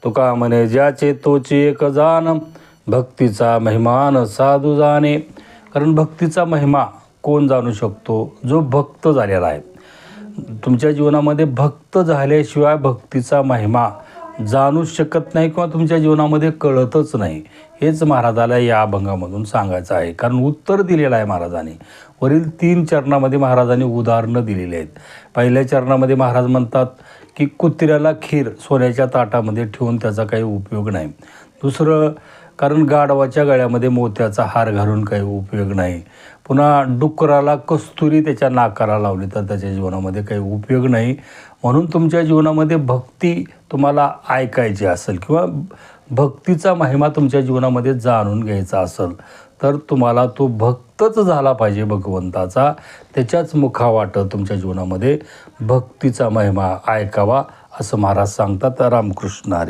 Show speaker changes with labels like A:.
A: तुका म्हणे ज्याचे तोची एक जाण, भक्तीचा महिमान साधू जाणे. कारण भक्तीचा महिमा कोण जाणू शकतो? जो भक्त झालेला आहे. तुमच्या जीवनामध्ये भक्त झाल्याशिवाय भक्तीचा महिमा जाणूच शकत नाही किंवा तुमच्या जीवनामध्ये कळतच नाही. हेच महाराजाला या अभंगामधून सांगायचं आहे. कारण उत्तर दिलेलं आहे महाराजांनी. वरील 3 चरणामध्ये महाराजांनी उदाहरणं दिलेली आहेत. पहिल्या चरणामध्ये महाराज म्हणतात की कुत्र्याला खीर सोन्याच्या ताटामध्ये ठेवून त्याचा काही उपयोग नाही. दुसरं, कारण गाढवाच्या गळ्यामध्ये मोत्याचा हार घालून काही उपयोग नाही. पुन्हा डुकराला कस्तुरी त्याच्या नाकाला लावली तर त्याच्या जीवनामध्ये काही उपयोग नाही. म्हणून तुमच्या जीवनामध्ये भक्ती तुम्हाला ऐकायची असेल किंवा भक्तीचा महिमा तुमच्या जीवनामध्ये जाणून घ्यायचा असेल तर तुम्हाला तो भक्तच झाला पाहिजे भगवंताचा. त्याच्याच मुखावाटं तुमच्या जीवनामध्ये भक्तीचा महिमा ऐकावा असं महाराज सांगतात. रामकृष्ण हरी.